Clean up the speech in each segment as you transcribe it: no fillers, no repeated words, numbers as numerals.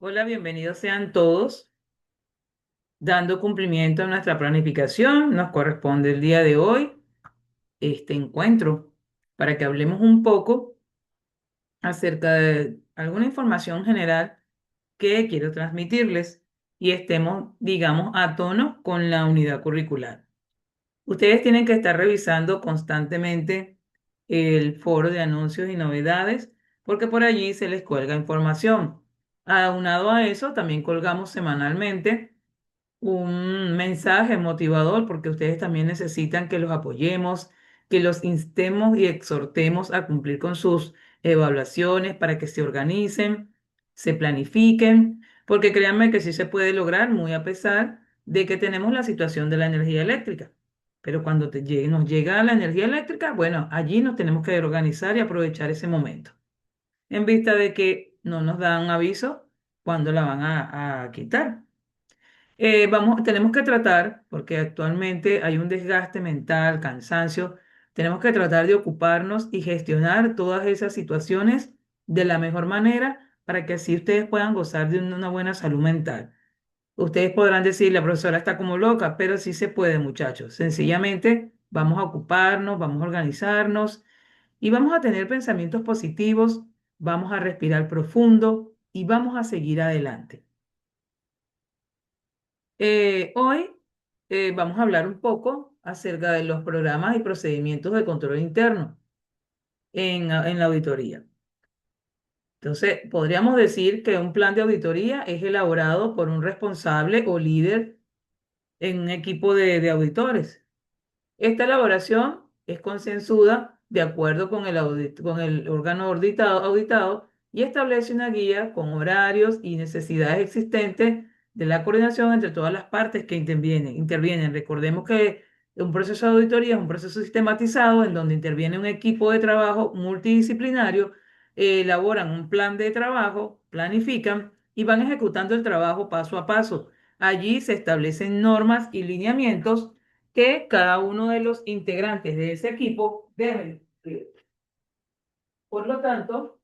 Hola, bienvenidos sean todos. Dando cumplimiento a nuestra planificación, nos corresponde el día de hoy este encuentro para que hablemos un poco acerca de alguna información general que quiero transmitirles y estemos, digamos, a tono con la unidad curricular. Ustedes tienen que estar revisando constantemente el foro de anuncios y novedades porque por allí se les cuelga información. Aunado a eso, también colgamos semanalmente un mensaje motivador porque ustedes también necesitan que los apoyemos, que los instemos y exhortemos a cumplir con sus evaluaciones para que se organicen, se planifiquen, porque créanme que sí se puede lograr muy a pesar de que tenemos la situación de la energía eléctrica. Pero cuando nos llega la energía eléctrica, bueno, allí nos tenemos que organizar y aprovechar ese momento, en vista de que no nos dan aviso cuando la van a quitar. Tenemos que tratar, porque actualmente hay un desgaste mental, cansancio, tenemos que tratar de ocuparnos y gestionar todas esas situaciones de la mejor manera para que así ustedes puedan gozar de una buena salud mental. Ustedes podrán decir, la profesora está como loca, pero sí se puede, muchachos. Sencillamente vamos a ocuparnos, vamos a organizarnos y vamos a tener pensamientos positivos, vamos a respirar profundo y vamos a seguir adelante. Hoy vamos a hablar un poco acerca de los programas y procedimientos de control interno en la auditoría. Entonces, podríamos decir que un plan de auditoría es elaborado por un responsable o líder en un equipo de auditores. Esta elaboración es consensuada de acuerdo con con el órgano auditado y establece una guía con horarios y necesidades existentes de la coordinación entre todas las partes que intervienen. Recordemos que un proceso de auditoría es un proceso sistematizado en donde interviene un equipo de trabajo multidisciplinario, elaboran un plan de trabajo, planifican y van ejecutando el trabajo paso a paso. Allí se establecen normas y lineamientos que cada uno de los integrantes de ese equipo deben cumplir. Por lo tanto,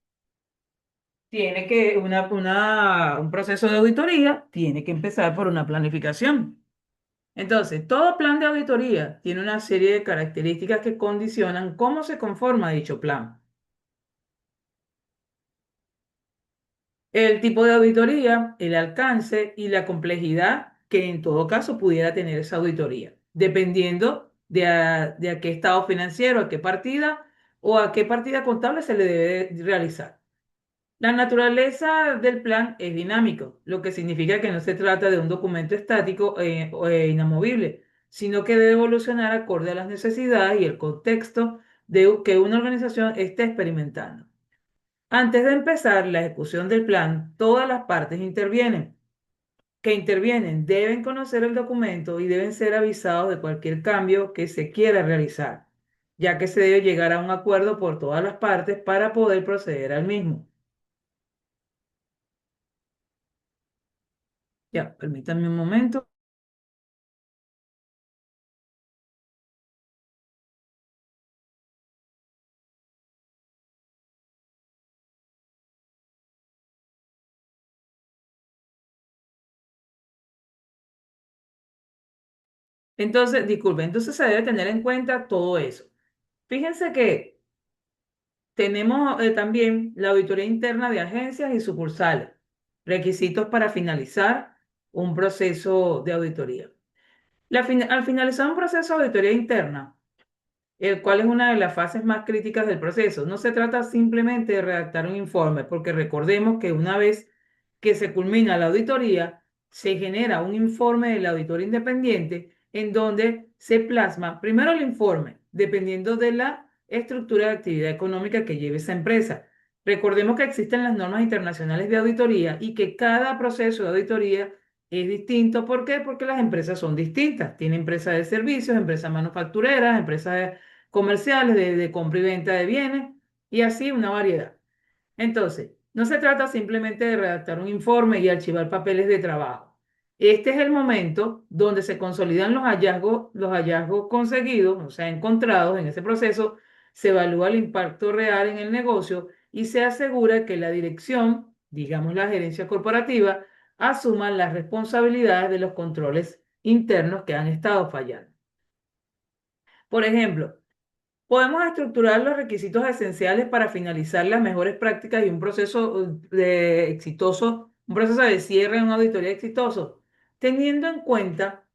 un proceso de auditoría tiene que empezar por una planificación. Entonces, todo plan de auditoría tiene una serie de características que condicionan cómo se conforma dicho plan. El tipo de auditoría, el alcance y la complejidad que en todo caso pudiera tener esa auditoría, dependiendo de a qué estado financiero, a qué partida o a qué partida contable se le debe realizar. La naturaleza del plan es dinámico, lo que significa que no se trata de un documento estático e inamovible, sino que debe evolucionar acorde a las necesidades y el contexto que una organización esté experimentando. Antes de empezar la ejecución del plan, todas las partes que intervienen deben conocer el documento y deben ser avisados de cualquier cambio que se quiera realizar, ya que se debe llegar a un acuerdo por todas las partes para poder proceder al mismo. Ya, permítanme un momento. Entonces, disculpen, entonces se debe tener en cuenta todo eso. Fíjense que tenemos también la auditoría interna de agencias y sucursales, requisitos para finalizar un proceso de auditoría. Al finalizar un proceso de auditoría interna, el cual es una de las fases más críticas del proceso, no se trata simplemente de redactar un informe, porque recordemos que una vez que se culmina la auditoría, se genera un informe del auditor independiente en donde se plasma primero el informe, dependiendo de la estructura de actividad económica que lleve esa empresa. Recordemos que existen las normas internacionales de auditoría y que cada proceso de auditoría es distinto. ¿Por qué? Porque las empresas son distintas. Tiene empresas de servicios, empresas manufactureras, empresas comerciales de compra y venta de bienes y así una variedad. Entonces, no se trata simplemente de redactar un informe y archivar papeles de trabajo. Este es el momento donde se consolidan los hallazgos conseguidos, o sea, encontrados en ese proceso, se evalúa el impacto real en el negocio y se asegura que la dirección digamos la gerencia corporativa, asuman las responsabilidades de los controles internos que han estado fallando. Por ejemplo, podemos estructurar los requisitos esenciales para finalizar las mejores prácticas y un proceso exitoso, un proceso de cierre en una auditoría exitoso, teniendo en cuenta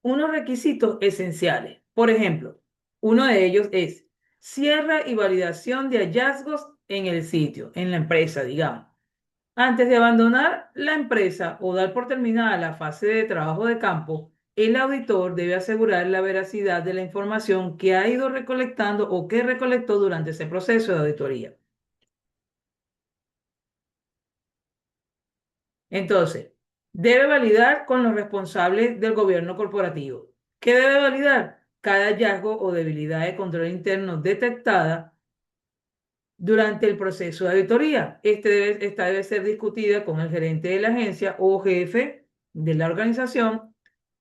unos requisitos esenciales. Por ejemplo, uno de ellos es cierre y validación de hallazgos en el sitio, en la empresa, digamos. Antes de abandonar la empresa o dar por terminada la fase de trabajo de campo, el auditor debe asegurar la veracidad de la información que ha ido recolectando o que recolectó durante ese proceso de auditoría. Entonces, debe validar con los responsables del gobierno corporativo. ¿Qué debe validar? Cada hallazgo o debilidad de control interno detectada durante el proceso de auditoría. Esta debe ser discutida con el gerente de la agencia o jefe de la organización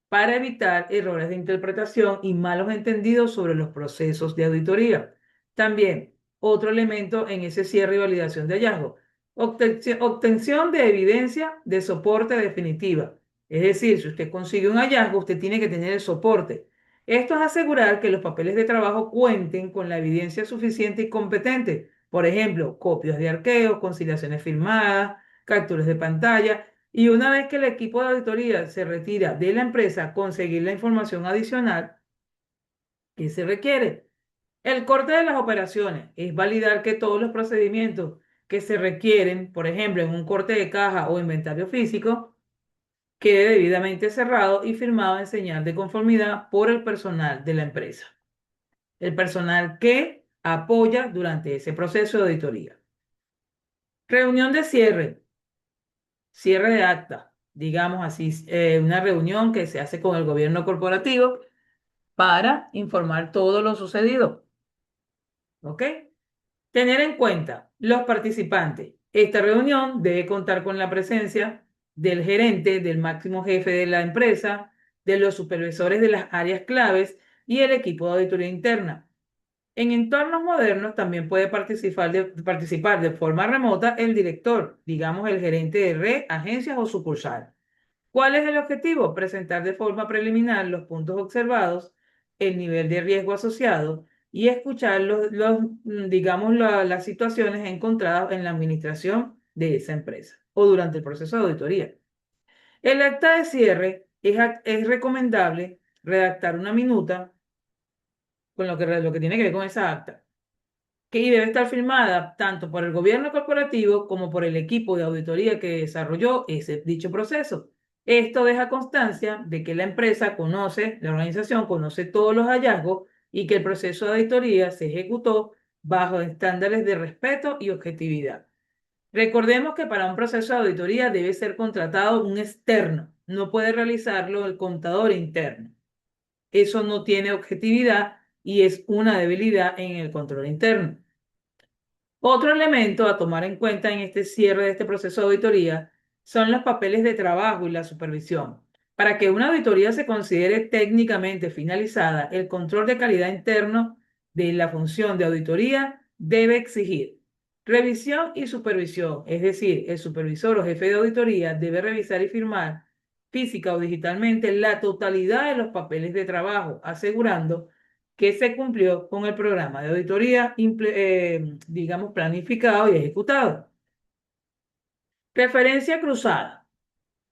para evitar errores de interpretación y malos entendidos sobre los procesos de auditoría. También, otro elemento en ese cierre y validación de hallazgo, obtención de evidencia de soporte definitiva. Es decir, si usted consigue un hallazgo, usted tiene que tener el soporte. Esto es asegurar que los papeles de trabajo cuenten con la evidencia suficiente y competente. Por ejemplo, copias de arqueo, conciliaciones firmadas, capturas de pantalla, y una vez que el equipo de auditoría se retira de la empresa, conseguir la información adicional que se requiere. El corte de las operaciones es validar que todos los procedimientos que se requieren, por ejemplo, en un corte de caja o inventario físico, quede debidamente cerrado y firmado en señal de conformidad por el personal de la empresa. El personal que apoya durante ese proceso de auditoría. Reunión de cierre. Cierre de acta, digamos así, una reunión que se hace con el gobierno corporativo para informar todo lo sucedido. ¿Ok? Tener en cuenta los participantes. Esta reunión debe contar con la presencia del gerente, del máximo jefe de la empresa, de los supervisores de las áreas claves y el equipo de auditoría interna. En entornos modernos también puede participar de forma remota el director, digamos el gerente de red, agencias o sucursal. ¿Cuál es el objetivo? Presentar de forma preliminar los puntos observados, el nivel de riesgo asociado y escuchar digamos, las situaciones encontradas en la administración de esa empresa o durante el proceso de auditoría. El acta de cierre es recomendable redactar una minuta con lo que tiene que ver con esa acta que debe estar firmada tanto por el gobierno corporativo como por el equipo de auditoría que desarrolló dicho proceso. Esto deja constancia de que la empresa conoce, la organización conoce todos los hallazgos y que el proceso de auditoría se ejecutó bajo estándares de respeto y objetividad. Recordemos que para un proceso de auditoría debe ser contratado un externo, no puede realizarlo el contador interno. Eso no tiene objetividad y es una debilidad en el control interno. Otro elemento a tomar en cuenta en este cierre de este proceso de auditoría son los papeles de trabajo y la supervisión. Para que una auditoría se considere técnicamente finalizada, el control de calidad interno de la función de auditoría debe exigir revisión y supervisión, es decir, el supervisor o jefe de auditoría debe revisar y firmar física o digitalmente la totalidad de los papeles de trabajo, asegurando que se cumplió con el programa de auditoría, digamos, planificado y ejecutado. Referencia cruzada.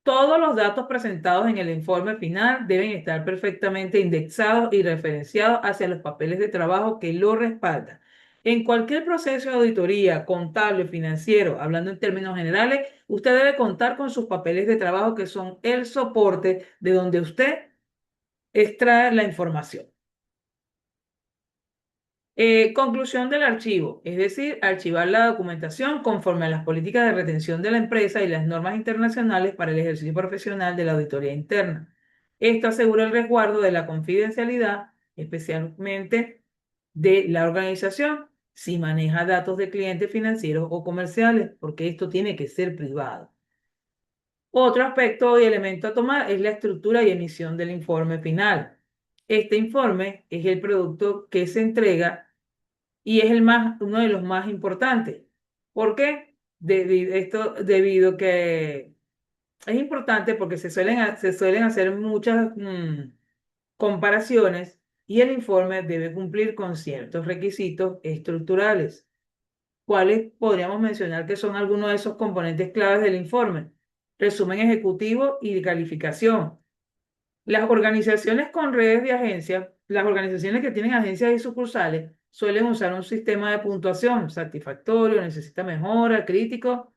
Todos los datos presentados en el informe final deben estar perfectamente indexados y referenciados hacia los papeles de trabajo que lo respaldan. En cualquier proceso de auditoría, contable, financiero, hablando en términos generales, usted debe contar con sus papeles de trabajo que son el soporte de donde usted extrae la información. Conclusión del archivo, es decir, archivar la documentación conforme a las políticas de retención de la empresa y las normas internacionales para el ejercicio profesional de la auditoría interna. Esto asegura el resguardo de la confidencialidad, especialmente de la organización, si maneja datos de clientes financieros o comerciales, porque esto tiene que ser privado. Otro aspecto y elemento a tomar es la estructura y emisión del informe final. Este informe es el producto que se entrega y es uno de los más importantes. ¿Por qué? Esto debido que es importante porque se suelen hacer muchas comparaciones y el informe debe cumplir con ciertos requisitos estructurales. ¿Cuáles podríamos mencionar que son algunos de esos componentes claves del informe? Resumen ejecutivo y calificación. Las organizaciones con redes de agencias, las organizaciones que tienen agencias y sucursales, suelen usar un sistema de puntuación satisfactorio, necesita mejora, crítico.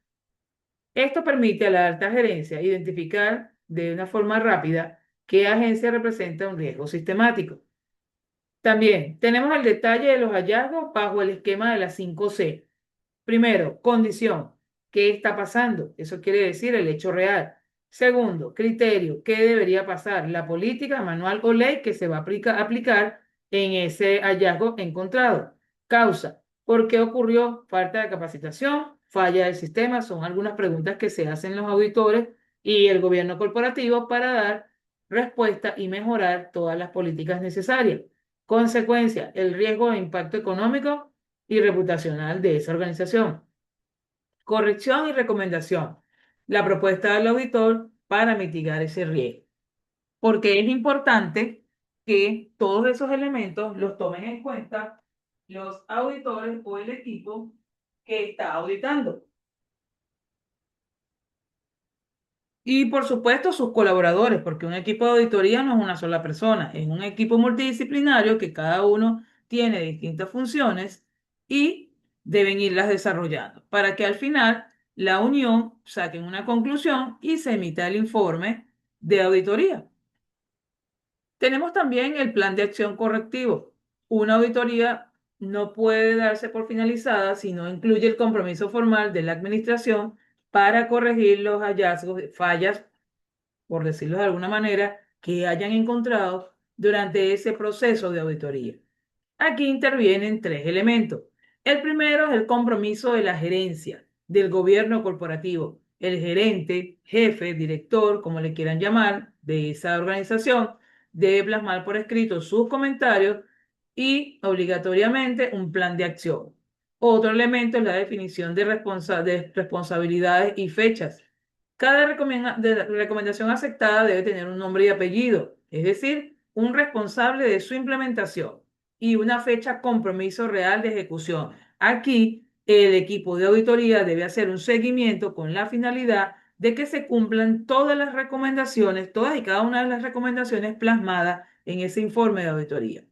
Esto permite a la alta gerencia identificar de una forma rápida qué agencia representa un riesgo sistemático. También tenemos el detalle de los hallazgos bajo el esquema de las 5C. Primero, condición. ¿Qué está pasando? Eso quiere decir el hecho real. Segundo, criterio. ¿Qué debería pasar? La política, manual o ley que se va a aplicar en ese hallazgo encontrado. Causa. ¿Por qué ocurrió? Falta de capacitación, falla del sistema. Son algunas preguntas que se hacen los auditores y el gobierno corporativo para dar respuesta y mejorar todas las políticas necesarias. Consecuencia, el riesgo de impacto económico y reputacional de esa organización. Corrección y recomendación. La propuesta del auditor para mitigar ese riesgo. Porque es importante que todos esos elementos los tomen en cuenta los auditores o el equipo que está auditando. Y por supuesto sus colaboradores, porque un equipo de auditoría no es una sola persona, es un equipo multidisciplinario que cada uno tiene distintas funciones y deben irlas desarrollando para que al final la unión saquen una conclusión y se emita el informe de auditoría. Tenemos también el plan de acción correctivo. Una auditoría no puede darse por finalizada si no incluye el compromiso formal de la administración para corregir los hallazgos, fallas por decirlo de alguna manera, que hayan encontrado durante ese proceso de auditoría. Aquí intervienen tres elementos. El primero es el compromiso de la gerencia, del gobierno corporativo. El gerente, jefe, director, como le quieran llamar, de esa organización, debe plasmar por escrito sus comentarios y obligatoriamente un plan de acción. Otro elemento es la definición de responsabilidades y fechas. Cada recomendación aceptada debe tener un nombre y apellido, es decir, un responsable de su implementación y una fecha compromiso real de ejecución. Aquí, el equipo de auditoría debe hacer un seguimiento con la finalidad de que se cumplan todas las recomendaciones, todas y cada una de las recomendaciones plasmadas en ese informe de auditoría.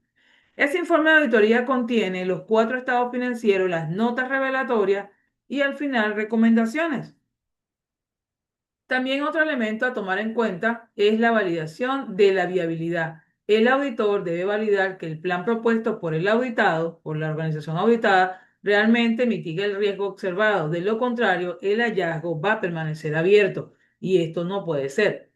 Ese informe de auditoría contiene los 4 estados financieros, las notas revelatorias y al final recomendaciones. También otro elemento a tomar en cuenta es la validación de la viabilidad. El auditor debe validar que el plan propuesto por el auditado, por la organización auditada, realmente mitiga el riesgo observado. De lo contrario, el hallazgo va a permanecer abierto y esto no puede ser.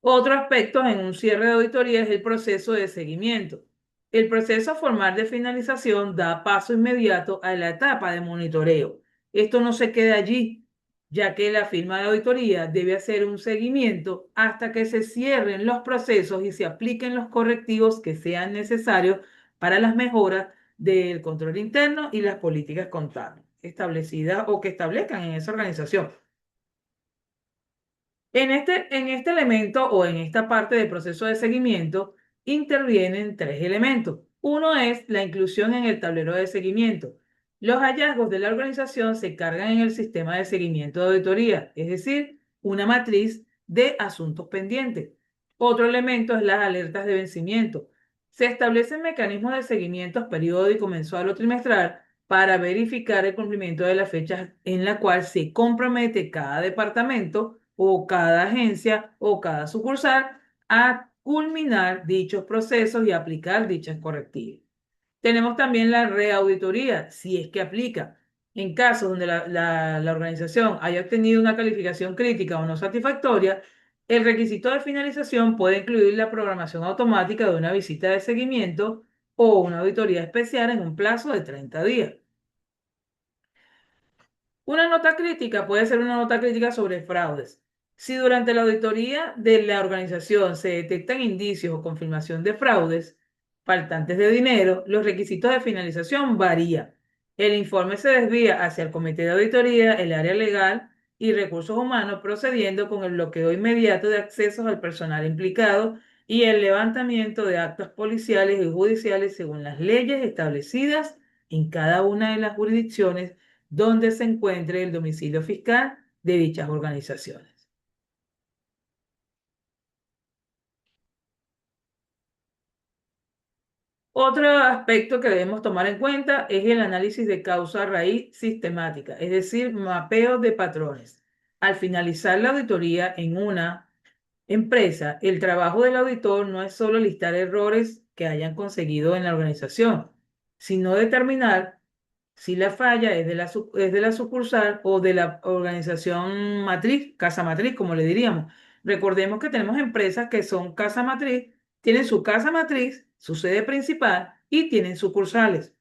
Otro aspecto en un cierre de auditoría es el proceso de seguimiento. El proceso formal de finalización da paso inmediato a la etapa de monitoreo. Esto no se queda allí, ya que la firma de auditoría debe hacer un seguimiento hasta que se cierren los procesos y se apliquen los correctivos que sean necesarios para las mejoras del control interno y las políticas contables establecidas o que establezcan en esa organización. En este elemento o en esta parte del proceso de seguimiento intervienen tres elementos. Uno es la inclusión en el tablero de seguimiento. Los hallazgos de la organización se cargan en el sistema de seguimiento de auditoría, es decir, una matriz de asuntos pendientes. Otro elemento es las alertas de vencimiento. Se establecen mecanismos de seguimiento periódico, mensual o trimestral para verificar el cumplimiento de las fechas en la cual se compromete cada departamento o cada agencia o cada sucursal a culminar dichos procesos y aplicar dichas correctivas. Tenemos también la reauditoría, si es que aplica. En casos donde la organización haya obtenido una calificación crítica o no satisfactoria, el requisito de finalización puede incluir la programación automática de una visita de seguimiento o una auditoría especial en un plazo de 30 días. Una nota crítica puede ser una nota crítica sobre fraudes. Si durante la auditoría de la organización se detectan indicios o confirmación de fraudes, faltantes de dinero, los requisitos de finalización varían. El informe se desvía hacia el comité de auditoría, el área legal y recursos humanos, procediendo con el bloqueo inmediato de accesos al personal implicado y el levantamiento de actos policiales y judiciales según las leyes establecidas en cada una de las jurisdicciones donde se encuentre el domicilio fiscal de dichas organizaciones. Otro aspecto que debemos tomar en cuenta es el análisis de causa raíz sistemática, es decir, mapeo de patrones. Al finalizar la auditoría en una empresa, el trabajo del auditor no es solo listar errores que hayan conseguido en la organización, sino determinar si la falla es de la sucursal o de la organización matriz, casa matriz, como le diríamos. Recordemos que tenemos empresas que son casa matriz, tienen su casa matriz, su sede principal y tienen sucursales.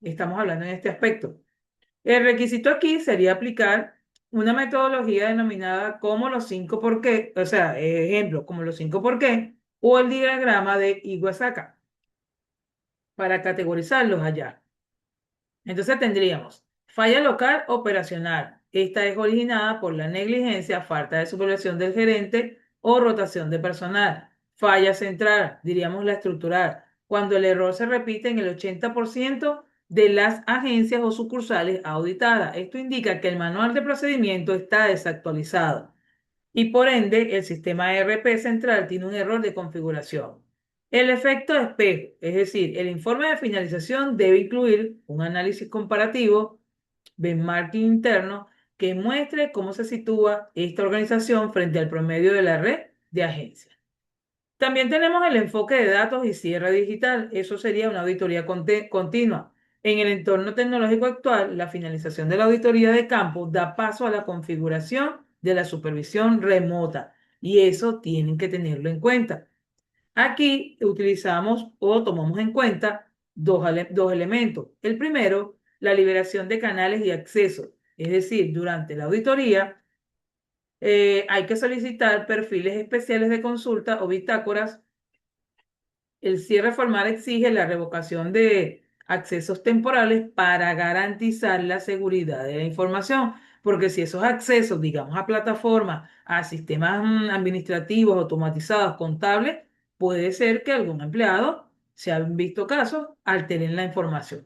Estamos hablando en este aspecto. El requisito aquí sería aplicar una metodología denominada como los 5 por qué, o sea, ejemplo, como los 5 por qué, o el diagrama de Iwasaka para categorizarlos allá. Entonces tendríamos falla local operacional. Esta es originada por la negligencia, falta de supervisión del gerente o rotación de personal. Falla central, diríamos la estructural, cuando el error se repite en el 80% de las agencias o sucursales auditadas. Esto indica que el manual de procedimiento está desactualizado y por ende el sistema ERP central tiene un error de configuración. El efecto de espejo, es decir, el informe de finalización debe incluir un análisis comparativo, benchmarking interno, que muestre cómo se sitúa esta organización frente al promedio de la red de agencias. También tenemos el enfoque de datos y cierre digital. Eso sería una auditoría continua. En el entorno tecnológico actual, la finalización de la auditoría de campo da paso a la configuración de la supervisión remota y eso tienen que tenerlo en cuenta. Aquí utilizamos o tomamos en cuenta dos elementos. El primero, la liberación de canales y acceso. Es decir, durante la auditoría hay que solicitar perfiles especiales de consulta o bitácoras. El cierre formal exige la revocación de accesos temporales para garantizar la seguridad de la información, porque si esos accesos, digamos, a plataformas, a sistemas administrativos, automatizados, contables, puede ser que algún empleado, se han visto casos, alteren la información.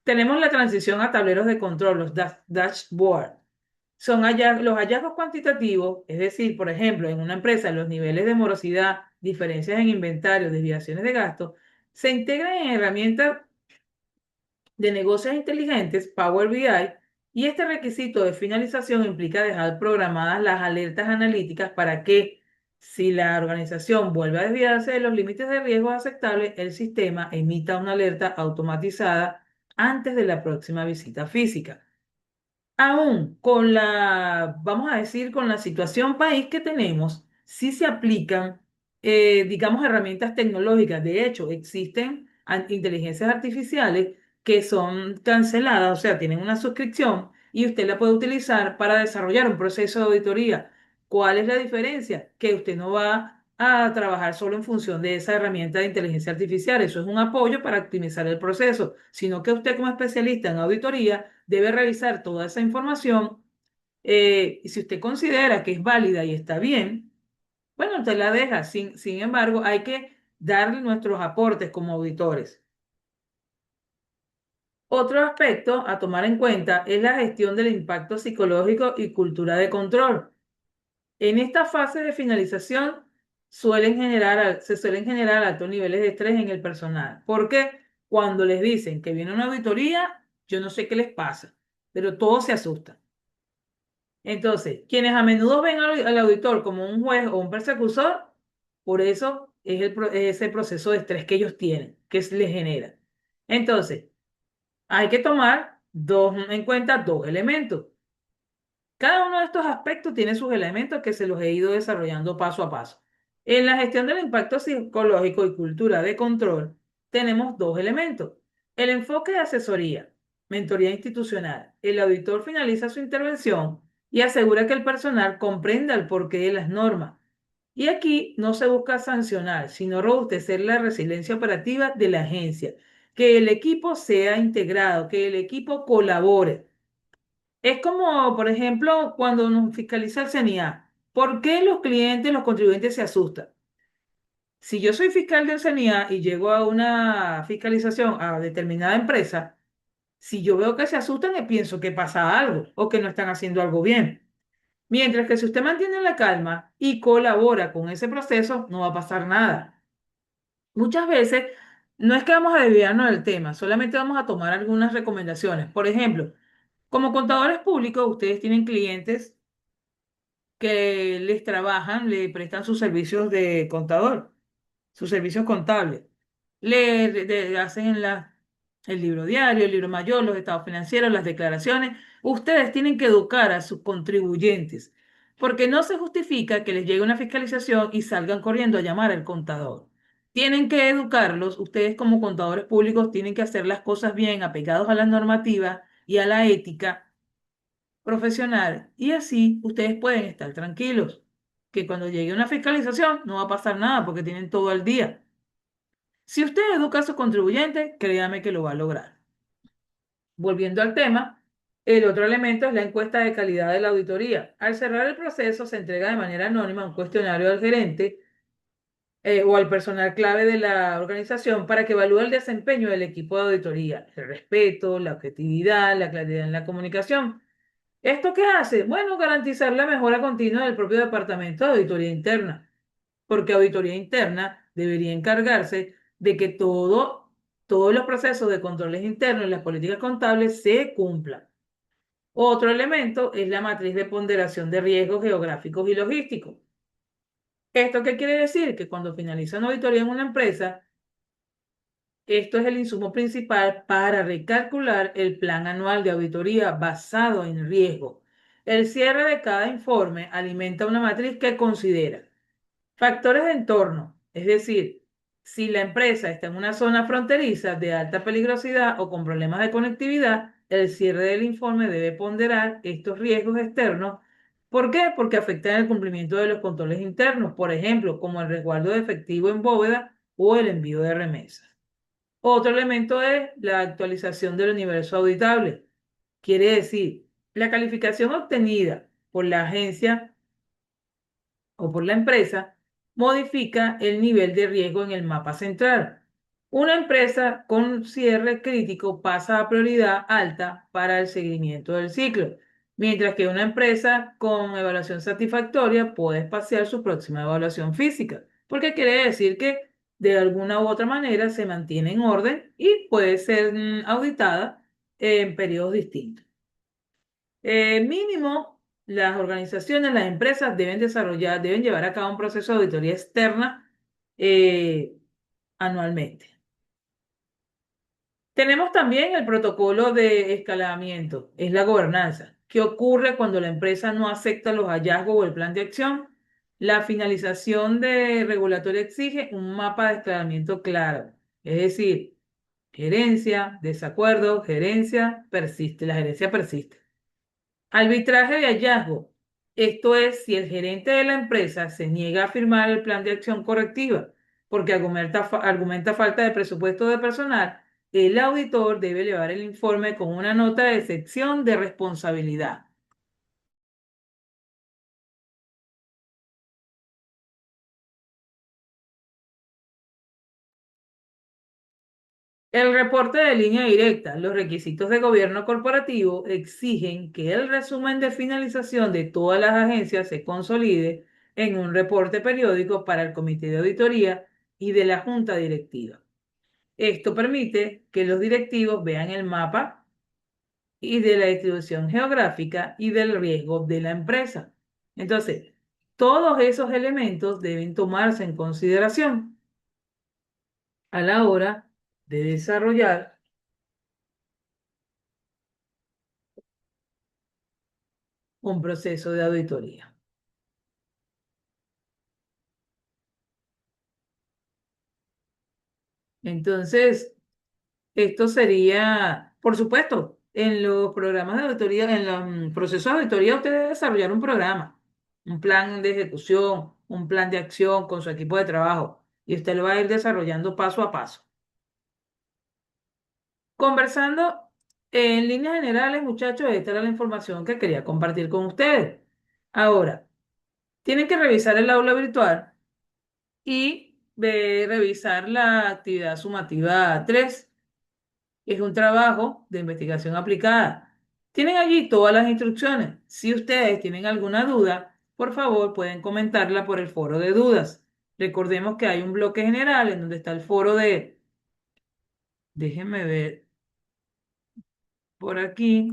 Tenemos la transición a tableros de control, los dashboard. Son los hallazgos cuantitativos, es decir, por ejemplo, en una empresa, los niveles de morosidad, diferencias en inventario, desviaciones de gastos, se integran en herramientas de negocios inteligentes, Power BI, y este requisito de finalización implica dejar programadas las alertas analíticas para que, si la organización vuelve a desviarse de los límites de riesgo aceptables, el sistema emita una alerta automatizada antes de la próxima visita física. Aún con la, vamos a decir, con la situación país que tenemos, sí se aplican, digamos, herramientas tecnológicas. De hecho, existen inteligencias artificiales que son canceladas, o sea, tienen una suscripción y usted la puede utilizar para desarrollar un proceso de auditoría. ¿Cuál es la diferencia? Que usted no va a trabajar solo en función de esa herramienta de inteligencia artificial. Eso es un apoyo para optimizar el proceso, sino que usted como especialista en auditoría debe revisar toda esa información y si usted considera que es válida y está bien, bueno, usted la deja. Sin embargo, hay que darle nuestros aportes como auditores. Otro aspecto a tomar en cuenta es la gestión del impacto psicológico y cultura de control. En esta fase de finalización se suelen generar altos niveles de estrés en el personal, porque cuando les dicen que viene una auditoría, yo no sé qué les pasa, pero todos se asustan. Entonces, quienes a menudo ven al auditor como un juez o un persecutor, por eso es ese proceso de estrés que ellos tienen, que les genera. Entonces, hay que tomar en cuenta dos elementos. Cada uno de estos aspectos tiene sus elementos que se los he ido desarrollando paso a paso. En la gestión del impacto psicológico y cultura de control, tenemos dos elementos. El enfoque de asesoría, mentoría institucional. El auditor finaliza su intervención y asegura que el personal comprenda el porqué de las normas. Y aquí no se busca sancionar, sino robustecer la resiliencia operativa de la agencia. que el equipo sea integrado, que el equipo colabore. Es como, por ejemplo, cuando nos fiscaliza el CNIA. ¿Por qué los clientes, los contribuyentes se asustan? Si yo soy fiscal del CNIA y llego a una fiscalización a determinada empresa, si yo veo que se asustan, pienso que pasa algo o que no están haciendo algo bien. Mientras que si usted mantiene la calma y colabora con ese proceso, no va a pasar nada. Muchas veces no es que vamos a desviarnos del tema, solamente vamos a tomar algunas recomendaciones. Por ejemplo, como contadores públicos, ustedes tienen clientes que les trabajan, le prestan sus servicios de contador, sus servicios contables. Le hacen el libro diario, el libro mayor, los estados financieros, las declaraciones. Ustedes tienen que educar a sus contribuyentes, porque no se justifica que les llegue una fiscalización y salgan corriendo a llamar al contador. Tienen que educarlos, ustedes como contadores públicos tienen que hacer las cosas bien, apegados a la normativa y a la ética profesional, y así ustedes pueden estar tranquilos, que cuando llegue una fiscalización no va a pasar nada porque tienen todo el día. Si usted educa a sus contribuyentes, créame que lo va a lograr. Volviendo al tema, el otro elemento es la encuesta de calidad de la auditoría. Al cerrar el proceso, se entrega de manera anónima un cuestionario al gerente o al personal clave de la organización para que evalúe el desempeño del equipo de auditoría, el respeto, la objetividad, la claridad en la comunicación. ¿Esto qué hace? Bueno, garantizar la mejora continua del propio departamento de auditoría interna, porque auditoría interna debería encargarse de que todos los procesos de controles internos y las políticas contables se cumplan. Otro elemento es la matriz de ponderación de riesgos geográficos y logísticos. ¿Esto qué quiere decir? Que cuando finaliza una auditoría en una empresa, esto es el insumo principal para recalcular el plan anual de auditoría basado en riesgo. El cierre de cada informe alimenta una matriz que considera factores de entorno, es decir, si la empresa está en una zona fronteriza de alta peligrosidad o con problemas de conectividad, el cierre del informe debe ponderar estos riesgos externos. ¿Por qué? Porque afectan el cumplimiento de los controles internos, por ejemplo, como el resguardo de efectivo en bóveda o el envío de remesas. Otro elemento es la actualización del universo auditable. Quiere decir, la calificación obtenida por la agencia o por la empresa modifica el nivel de riesgo en el mapa central. Una empresa con cierre crítico pasa a prioridad alta para el seguimiento del ciclo, mientras que una empresa con evaluación satisfactoria puede espaciar su próxima evaluación física, porque quiere decir que de alguna u otra manera se mantiene en orden y puede ser auditada en periodos distintos. Mínimo, las organizaciones, las empresas deben llevar a cabo un proceso de auditoría externa eh, anualmente. Tenemos también el protocolo de escalamiento, es la gobernanza. ¿Qué ocurre cuando la empresa no acepta los hallazgos o el plan de acción? La finalización de regulatorio exige un mapa de escalamiento claro, es decir, gerencia, desacuerdo, gerencia, persiste, la gerencia persiste. Arbitraje de hallazgo. Esto es si el gerente de la empresa se niega a firmar el plan de acción correctiva porque argumenta falta de presupuesto de personal, el auditor debe elevar el informe con una nota de excepción de responsabilidad. El reporte de línea directa. Los requisitos de gobierno corporativo exigen que el resumen de finalización de todas las agencias se consolide en un reporte periódico para el comité de auditoría y de la junta directiva. Esto permite que los directivos vean el mapa y de la distribución geográfica y del riesgo de la empresa. Entonces, todos esos elementos deben tomarse en consideración a la hora de desarrollar un proceso de auditoría. Entonces, esto sería, por supuesto, en los programas de auditoría, en los procesos de auditoría, usted debe desarrollar un programa, un plan de ejecución, un plan de acción con su equipo de trabajo, y usted lo va a ir desarrollando paso a paso. Conversando en líneas generales, muchachos, esta era la información que quería compartir con ustedes. Ahora, tienen que revisar el aula virtual y revisar la actividad sumativa 3. Es un trabajo de investigación aplicada. Tienen allí todas las instrucciones. Si ustedes tienen alguna duda, por favor, pueden comentarla por el foro de dudas. Recordemos que hay un bloque general en donde está el foro de, déjenme ver por aquí.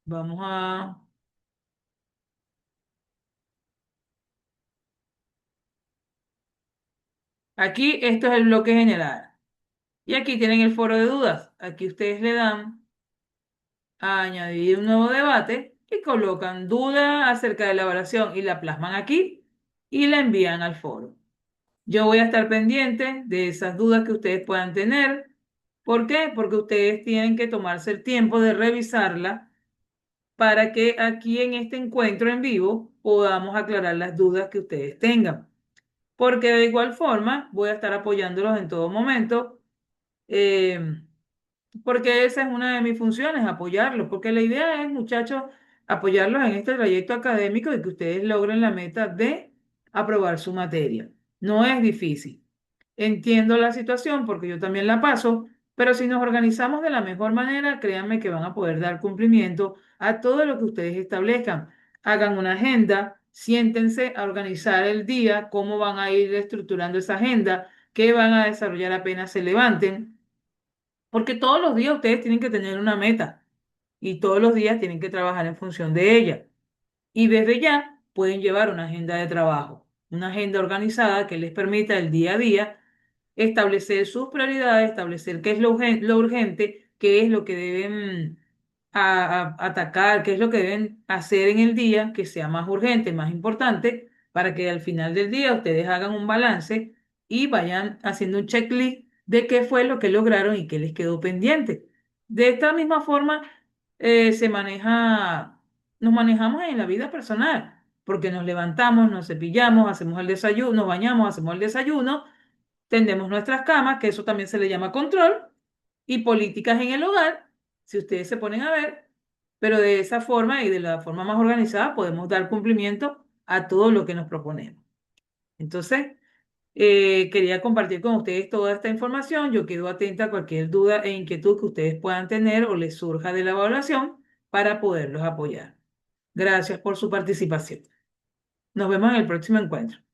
Vamos a, aquí esto es el bloque general. Y aquí tienen el foro de dudas. Aquí ustedes le dan a añadir un nuevo debate y colocan duda acerca de la evaluación y la plasman aquí y la envían al foro. Yo voy a estar pendiente de esas dudas que ustedes puedan tener. ¿Por qué? Porque ustedes tienen que tomarse el tiempo de revisarla para que aquí en este encuentro en vivo podamos aclarar las dudas que ustedes tengan. Porque de igual forma voy a estar apoyándolos en todo momento. eh, Porque esa es una de mis funciones, apoyarlos, porque la idea es, muchachos, apoyarlos en este trayecto académico y que ustedes logren la meta de aprobar su materia. No es difícil. Entiendo la situación porque yo también la paso, pero si nos organizamos de la mejor manera, créanme que van a poder dar cumplimiento a todo lo que ustedes establezcan. Hagan una agenda, siéntense a organizar el día, cómo van a ir estructurando esa agenda, qué van a desarrollar apenas se levanten porque todos los días ustedes tienen que tener una meta y todos los días tienen que trabajar en función de ella. Y desde ya pueden llevar una agenda de trabajo, una agenda organizada que les permita el día a día establecer sus prioridades, establecer qué es lo urgente, qué es lo que deben atacar, qué es lo que deben hacer en el día que sea más urgente, más importante, para que al final del día ustedes hagan un balance y vayan haciendo un checklist de qué fue lo que lograron y qué les quedó pendiente. De esta misma forma nos manejamos en la vida personal, porque nos levantamos, nos cepillamos, hacemos el desayuno, nos bañamos, hacemos el desayuno, tendemos nuestras camas, que eso también se le llama control, y políticas en el hogar, si ustedes se ponen a ver, pero de esa forma y de la forma más organizada podemos dar cumplimiento a todo lo que nos proponemos. Entonces, quería compartir con ustedes toda esta información. Yo quedo atenta a cualquier duda e inquietud que ustedes puedan tener o les surja de la evaluación para poderlos apoyar. Gracias por su participación. Nos vemos en el próximo encuentro.